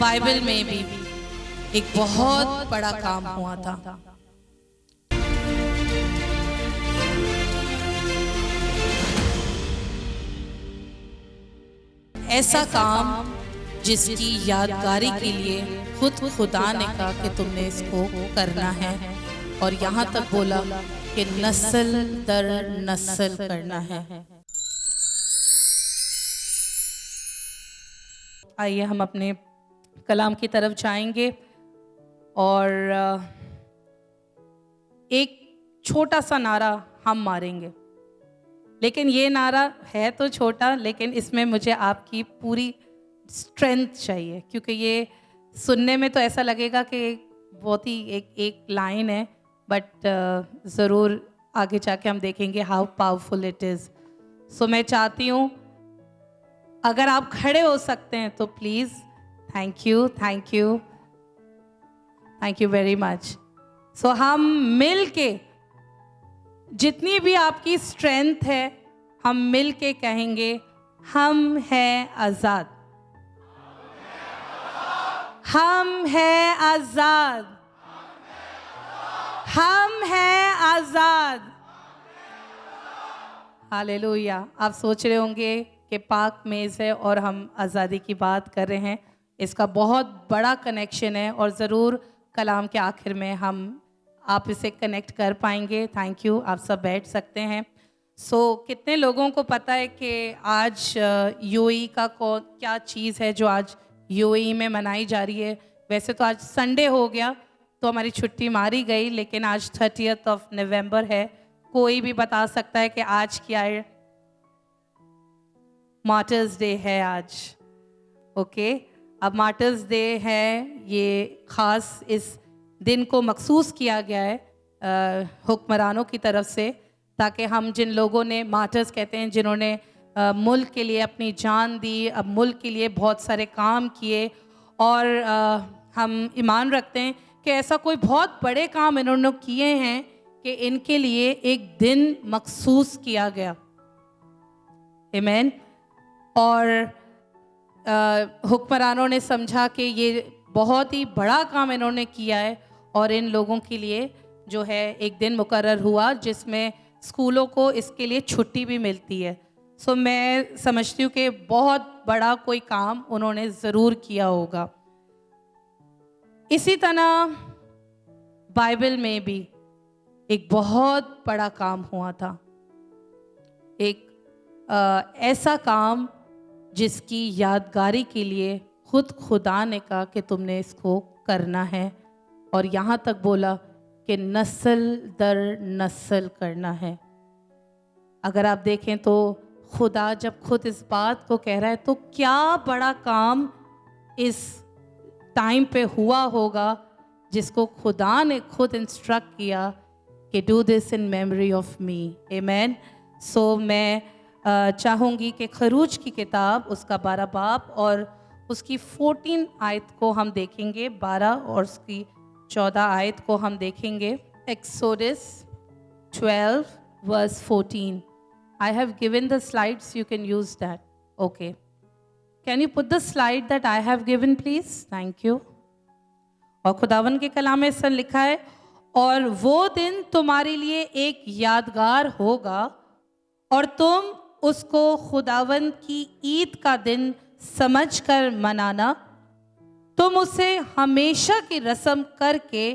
Bible में भी एक बहुत बड़ा काम हुआ था। ऐसा काम जिसकी यादगारी के लिए खुद खुदा ने कहा कि तुमने इसको करना है, और यहाँ तक बोला कि नस्ल दर नस्ल करना है। आइए हम अपने कलाम की तरफ जाएंगे और एक छोटा सा नारा हम मारेंगे। लेकिन ये नारा है तो छोटा, लेकिन इसमें मुझे आपकी पूरी स्ट्रेंथ चाहिए, क्योंकि ये सुनने में तो ऐसा लगेगा कि बहुत ही एक लाइन है, बट ज़रूर आगे जाके हम देखेंगे हाउ पावरफुल इट इज़। सो मैं चाहती हूँ अगर आप खड़े हो सकते हैं तो please. Thank you, thank you, thank you very much. So हम मिल के, जितनी भी आपकी स्ट्रेंथ है, हम मिल के कहेंगे, हम हैं आज़ाद, हम हैं आज़ाद, हम हैं आज़ाद। हालेलुया। आप सोच रहे होंगे कि पाक मेज़ है और हम आज़ादी की बात कर रहे हैं। इसका बहुत बड़ा कनेक्शन है और ज़रूर कलाम के आखिर में आप इसे कनेक्ट कर पाएंगे। Thank you. आप सब बैठ सकते हैं। कितने लोगों को पता है कि आज यूएई का क्या चीज़ है जो आज यूएई में मनाई जा रही है? वैसे तो आज संडे हो गया तो हमारी छुट्टी मारी गई, लेकिन आज 30 नवंबर है। कोई भी बता सकता है कि आज क्या है? मार्टर्स डे है आज। ओके, अब मार्टर्स डे है, ये ख़ास इस दिन को मखसूस किया गया है हुक्मरानों की तरफ से, ताकि हम जिन लोगों ने, मार्टर्स कहते हैं जिन्होंने मुल्क के लिए अपनी जान दी, अब मुल्क के लिए बहुत सारे काम किए, और हम ईमान रखते हैं कि ऐसा कोई बहुत बड़े काम इन्होंने किए हैं कि इनके लिए एक दिन मखसूस किया गया। आमीन। और हुक्मरानों ने समझा कि ये बहुत ही बड़ा काम इन्होंने किया है, और इन लोगों के लिए जो है एक दिन मुकर्रर हुआ जिसमें स्कूलों को इसके लिए छुट्टी भी मिलती है। मैं समझती हूँ कि बहुत बड़ा कोई काम उन्होंने ज़रूर किया होगा। इसी तरह बाइबल में भी एक बहुत बड़ा काम हुआ था, एक ऐसा काम जिसकी यादगारी के लिए खुद खुदा ने कहा कि तुमने इसको करना है, और यहाँ तक बोला कि नस्ल दर नस्ल करना है। अगर आप देखें तो खुदा जब खुद इस बात को कह रहा है तो क्या बड़ा काम इस टाइम पे हुआ होगा, जिसको खुदा ने खुद इंस्ट्रक्ट किया कि do this in memory of me. आमीन। मैं चाहूँगी कि खरूज की किताब उसका 12 बाब और उसकी 14 आयत को हम देखेंगे, 12 और उसकी 14 आयत को हम देखेंगे। Exodus 12 verse 14. I have given the slides, you can use that. Okay. Can you put the slide that I have given please? Thank you. और खुदावन के कलाम में ऐसा लिखा है, और वो दिन तुम्हारे लिए एक यादगार होगा और तुम उसको खुदावन की ईद का दिन समझकर मनाना। तुम उसे हमेशा की रस्म करके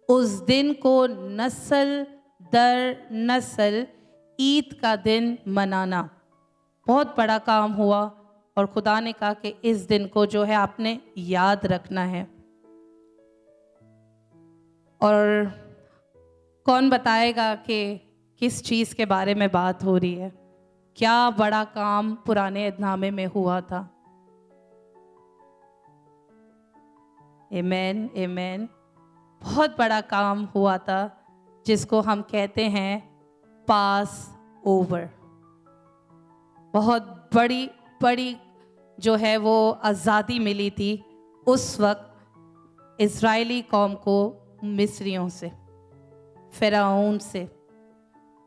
उस दिन को नस्ल दर नस्ल ईद का दिन मनाना। बहुत बड़ा काम हुआ और खुदा ने कहा कि इस दिन को जो है आपने याद रखना है। और कौन बताएगा कि किस चीज़ के बारे में बात हो रही है? क्या बड़ा काम पुराने अहदनामे में हुआ था? आमीन, आमीन। बहुत बड़ा काम हुआ था जिसको हम कहते हैं पास ओवर। बहुत बड़ी जो है वो आज़ादी मिली थी उस वक्त इज़राइली कौम को मिस्रियों से, फ़िरौन से।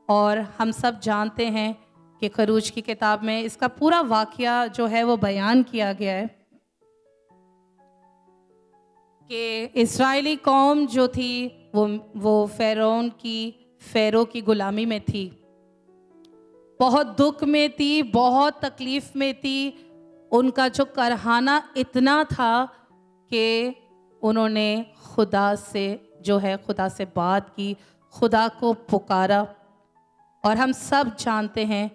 और हम सब जानते हैं कि खरूज की किताब में इसका पूरा वाक़या जो है वो बयान किया गया है। कि इस्राएली कौम जो थी वो फ़ेरो की गुलामी में थी, बहुत दुख में थी, बहुत तकलीफ में थी। उनका जो करहाना इतना था कि उन्होंने खुदा से बात की, खुदा को पुकारा। और हम सब जानते हैं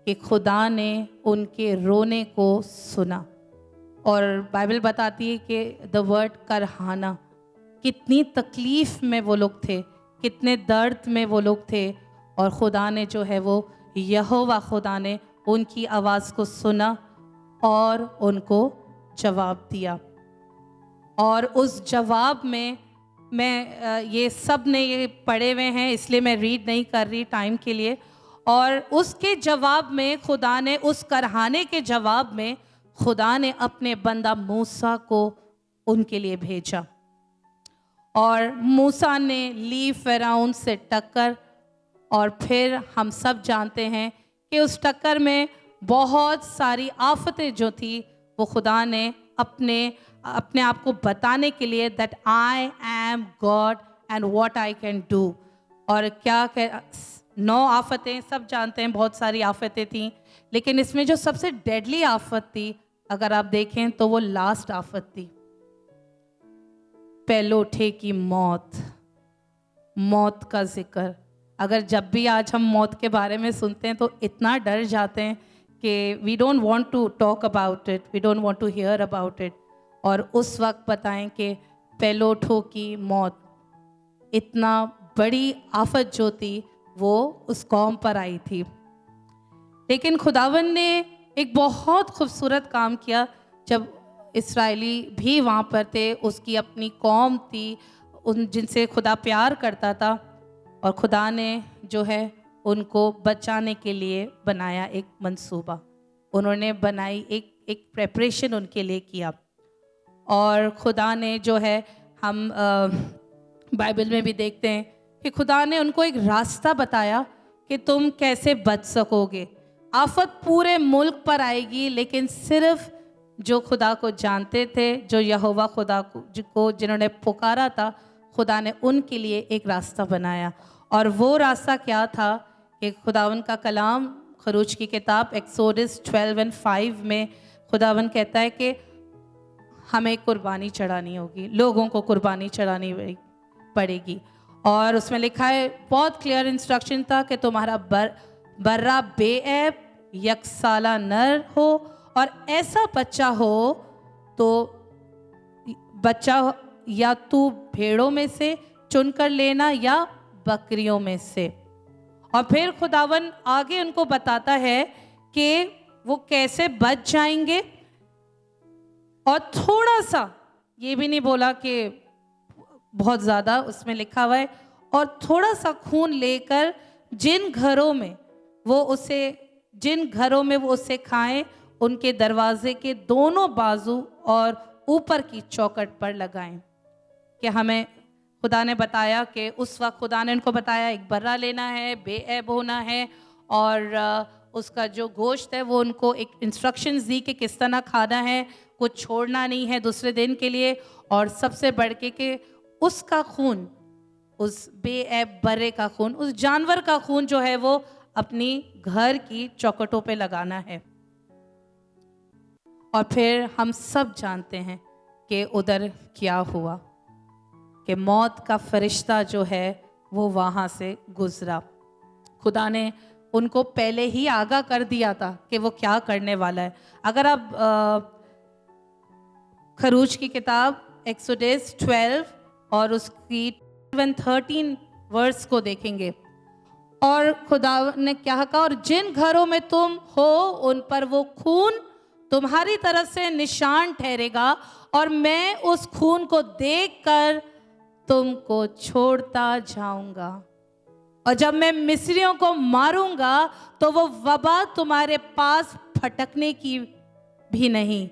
कि खुदा ने उनके रोने को सुना। और बाइबल बताती है कि द वर्ड करहाना, कितनी तकलीफ में वो लोग थे, कितने दर्द में वो लोग थे। और खुदा ने यहोवा खुदा ने उनकी आवाज़ को सुना और उनको जवाब दिया। और उस जवाब में ये सब ने ये पढ़े हुए हैं, इसलिए मैं रीड नहीं कर रही टाइम के लिए। और उसके जवाब में खुदा ने, उस करहाने के जवाब में खुदा ने अपने बंदा मूसा को उनके लिए भेजा। और मूसा ने ली फ़िरौन से टक्कर। और फिर हम सब जानते हैं कि उस टक्कर में बहुत सारी आफतें जो थी वो खुदा ने अपने आप को बताने के लिए, that I am God and what I can do. और 9 आफतें सब जानते हैं, बहुत सारी आफतें थीं, लेकिन इसमें जो सबसे डेडली आफत थी, अगर आप देखें तो वो लास्ट आफत थी, पहलोठे की मौत का जिक्र। अगर जब भी आज हम मौत के बारे में सुनते हैं तो इतना डर जाते हैं कि we don't want to talk about it, we don't want to hear about it. और उस वक्त बताएं कि पहलोठों की मौत, इतना बड़ी आफत जो थी वो उस कौम पर आई थी। लेकिन खुदावन ने एक बहुत खूबसूरत काम किया। जब इस्राएली भी वहाँ पर थे, उसकी अपनी कौम थी, जिनसे खुदा प्यार करता था, और खुदा ने उनको बचाने के लिए बनाया एक मंसूबा। उन्होंने बनाई एक प्रेपरेशन उनके लिए किया। और खुदा ने हम बाइबल में भी देखते हैं कि खुदा ने उनको एक रास्ता बताया कि तुम कैसे बच सकोगे। आफत पूरे मुल्क पर आएगी, लेकिन सिर्फ जो खुदा को जानते थे, जो यहोवा खुदा को जिन्होंने पुकारा था, खुदा ने उनके लिए एक रास्ता बनाया। और वो रास्ता क्या था कि खुदावन का कलाम खरूज की किताब एक्सोडस 12:5 में खुदावन कहता है कि हमें कुर्बानी चढ़ानी होगी, लोगों को कुर्बानी चढ़ानी पड़ेगी। और उसमें लिखा है, बहुत क्लियर इंस्ट्रक्शन था कि तुम्हारा बर्रा बेऐब यकसाला नर हो, और ऐसा बच्चा हो तो बच्चा या तू भेड़ों में से चुनकर लेना या बकरियों में से। और फिर खुदावन आगे उनको बताता है कि वो कैसे बच जाएंगे। और थोड़ा सा, ये भी नहीं बोला कि बहुत ज़्यादा, उसमें लिखा हुआ है, और थोड़ा सा खून लेकर जिन घरों में वो उसे खाएं, उनके दरवाजे के दोनों बाजू और ऊपर की चौखट पर लगाएं। कि हमें खुदा ने बताया कि उस वक्त खुदा ने उनको बताया एक बर्रा लेना है, बेऐब होना है, और उसका जो गोश्त है वो उनको एक इंस्ट्रक्शंस दी कि किस तरह खाना है, कुछ छोड़ना नहीं है दूसरे दिन के लिए। और सबसे बढ़ के कि उसका खून, उस बेऐब बर्रे का खून, उस जानवर का खून वो अपनी घर की चौखटों पे लगाना है। और फिर हम सब जानते हैं कि उधर क्या हुआ, कि मौत का फरिश्ता वो वहाँ से गुजरा। खुदा ने उनको पहले ही आगाह कर दिया था कि वो क्या करने वाला है। अगर आप खरूज की किताब एक्सोडस 12 और उसकी 13 वर्स को देखेंगे, और खुदा ने क्या कहा, और जिन घरों में तुम हो उन पर वो खून तुम्हारी तरफ से निशान ठहरेगा, और मैं उस खून को देखकर तुमको छोड़ता जाऊंगा। और जब मैं मिस्रियों को मारूंगा तो वो वबा तुम्हारे पास फटकने की भी नहीं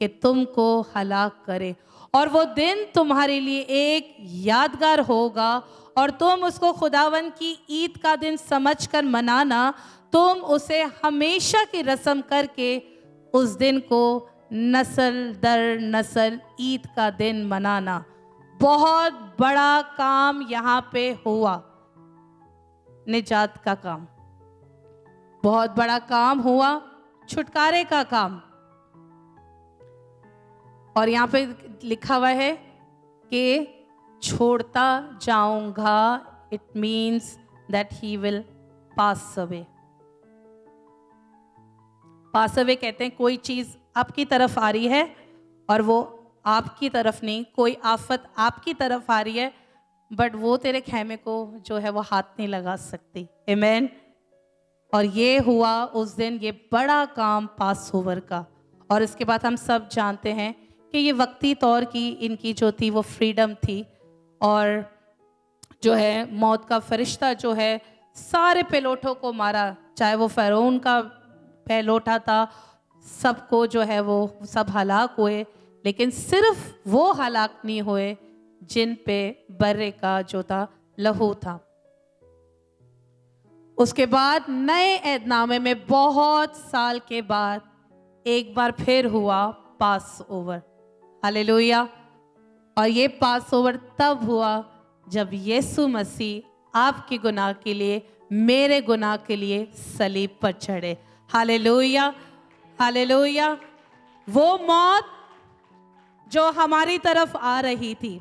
कि तुमको हलाक करे। और वो दिन तुम्हारे लिए एक यादगार होगा, और तुम उसको खुदावन की ईद का दिन समझकर मनाना। तुम उसे हमेशा की रस्म करके उस दिन को नस्ल दर नस्ल ईद का दिन मनाना। बहुत बड़ा काम यहाँ पे हुआ, निजात का काम, बहुत बड़ा काम हुआ, छुटकारे का काम। और यहाँ पे लिखा हुआ है कि छोड़ता जाऊंगा, it means that he will pass away. Pass away कहते हैं कोई चीज आपकी तरफ आ रही है और वो आपकी तरफ नहीं, कोई आफत आपकी तरफ आ रही है बट वो तेरे खेमे को जो है वो हाथ नहीं लगा सकती। आमीन। और ये हुआ उस दिन, ये बड़ा काम पास ओवर का। और इसके बाद हम सब जानते हैं कि ये वक्ती तौर की इनकी जो थी वो फ्रीडम थी, और जो है मौत का फरिश्ता जो है सारे पेलोटों को मारा, चाहे वो फ़िरौन का पेलोटा था, सबको जो है वो सब हलाक हुए, लेकिन सिर्फ वो हलाक नहीं हुए जिन पे बर्रे का जो था लहू था। उसके बाद नए ऐदनामे में बहुत साल के बाद एक बार फिर हुआ पास ओवर। हालेलुया। और ये पास ओवर तब हुआ जब यीशु मसीह आपके गुनाह के लिए, मेरे गुनाह के लिए सलीब पर चढ़े। Hallelujah, hallelujah. वो मौत जो हमारी तरफ आ रही थी,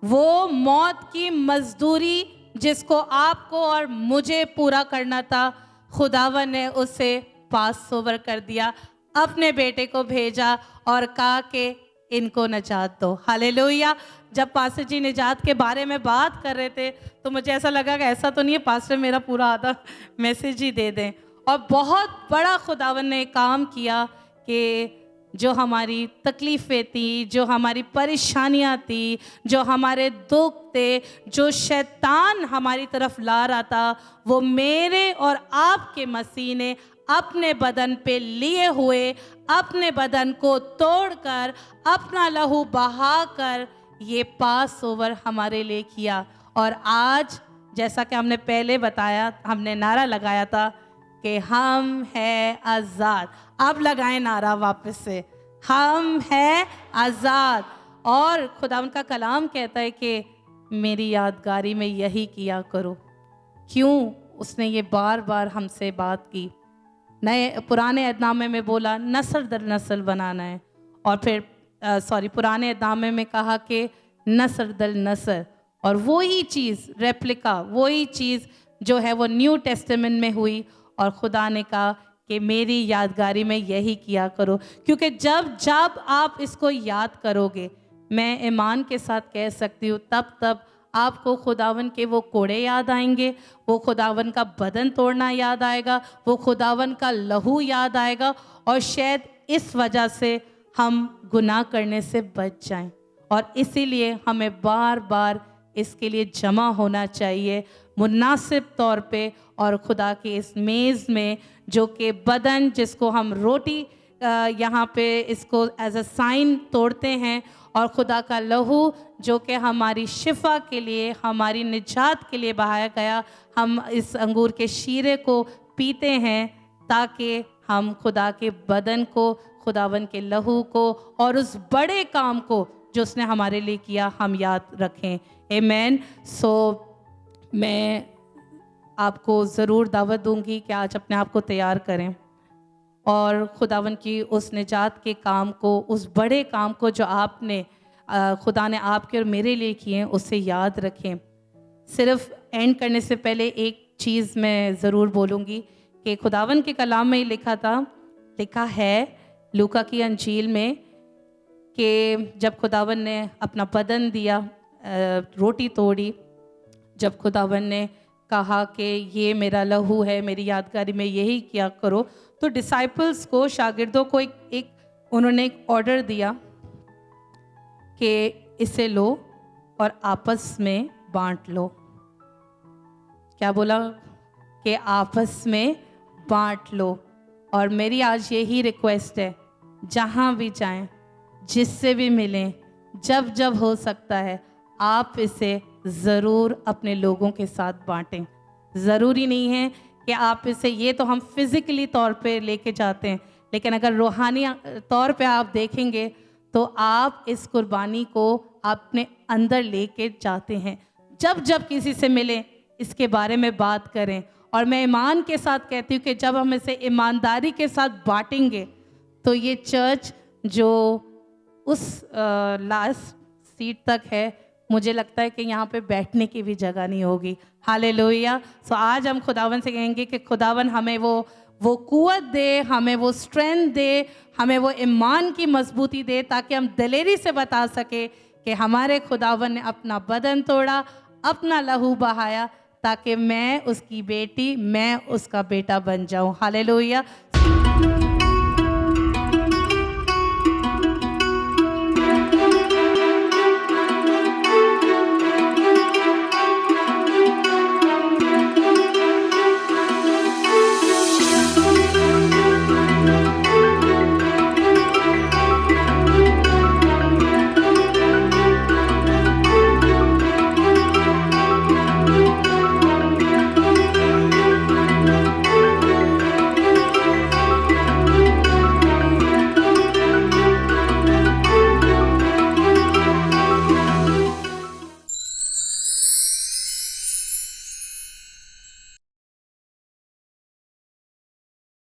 वो मौत की मजदूरी जिसको आपको और मुझे पूरा करना था, खुदावन ने उसे पास ओवर कर दिया, अपने बेटे को भेजा और कहा कि इनको निजात दो। हालेलुया। जब पास्टर जी निजात के बारे में बात कर रहे थे तो मुझे ऐसा लगा कि ऐसा तो नहीं है पास्टर मेरा पूरा आधा मैसेज ही दे दें। और बहुत बड़ा खुदावन ने काम किया कि जो हमारी तकलीफ़ें थी, जो हमारी परेशानियां थी, जो हमारे दुख थे, जो शैतान हमारी तरफ ला रहा था, वो मेरे और आपके मसीह ने अपने बदन पे लिए हुए, अपने बदन को तोड़कर, अपना लहू बहाकर ये पास ओवर हमारे लिए किया। और आज जैसा कि हमने पहले बताया, हमने नारा लगाया था कि हम हैं आज़ाद। अब लगाएं नारा वापस से, हम हैं आज़ाद। और खुदावन का कलाम कहता है कि मेरी यादगारी में यही किया करो। क्यों उसने ये बार बार हमसे बात की? नए पुराने ऐदनामे में बोला नस्ल दर नस्ल बनाना है, और फिर पुराने ऐदनामे में कहा कि नस्ल दर नस्ल, और वही चीज़ रेप्लिका, वही चीज़ जो है वो न्यू टेस्टामेंट में हुई। और खुदा ने कहा कि मेरी यादगारी में यही किया करो, क्योंकि जब जब आप इसको याद करोगे, मैं ईमान के साथ कह सकती हूँ, तब तब आपको खुदावन के वो कोड़े याद आएंगे, वो खुदावन का बदन तोड़ना याद आएगा, वो खुदावन का लहू याद आएगा, और शायद इस वजह से हम गुनाह करने से बच जाएं। और इसीलिए हमें बार बार इसके लिए जमा होना चाहिए मुनासिब तौर पे, और खुदा की इस मेज़ में जो कि बदन जिसको हम रोटी यहाँ पे इसको एज अ साइन तोड़ते हैं, और खुदा का लहू जो कि हमारी शिफा के लिए, हमारी निजात के लिए बहाया गया, हम इस अंगूर के शीरे को पीते हैं ताकि हम खुदा के बदन को, खुदावन के लहू को और उस बड़े काम को जो उसने हमारे लिए किया हम याद रखें। आमीन। सो मैं आपको ज़रूर दावत दूंगी कि आज अपने आप को तैयार करें और खुदावन की उस निजात के काम को, उस बड़े काम को जो आपने खुदा ने आपके और मेरे लिए किए हैं, उसे याद रखें। सिर्फ एंड करने से पहले एक चीज़ मैं ज़रूर बोलूँगी कि खुदावन के कलाम में ही लिखा है लूका की अंजील में कि जब खुदावन ने अपना बदन दिया, रोटी तोड़ी, जब खुदावन ने कहा कि ये मेरा लहू है, मेरी यादगारी में यही किया करो, तो डिसाइपल्स को, शागिर्दों को उन्होंने एक ऑर्डर दिया कि इसे लो और आपस में बांट लो। क्या बोला? कि आपस में बांट लो। और मेरी आज यही रिक्वेस्ट है, जहाँ भी जाएं, जिससे भी मिलें, जब जब हो सकता है, आप इसे ज़रूर अपने लोगों के साथ बांटें। ज़रूरी नहीं है कि आप इसे, ये तो हम फिज़िकली तौर पे लेके जाते हैं, लेकिन अगर रूहानी तौर पे आप देखेंगे तो आप इस कुर्बानी को अपने अंदर लेके जाते हैं। जब जब किसी से मिलें इसके बारे में बात करें। और मैं ईमान के साथ कहती हूँ कि जब हम इसे ईमानदारी के साथ बांटेंगे तो ये चर्च जो उस लास्ट सीट तक है, मुझे लगता है कि यहाँ पे बैठने की भी जगह नहीं होगी। हालेलुया। सो आज हम खुदावन से कहेंगे कि खुदावन हमें वो कुव्वत दे, हमें वो स्ट्रेंथ दे, हमें वो ईमान की मजबूती दे, ताकि हम दिलेरी से बता सके कि हमारे खुदावन ने अपना बदन तोड़ा, अपना लहू बहाया, ताकि मैं उसकी बेटी, मैं उसका बेटा बन जाऊं। हालेलुया।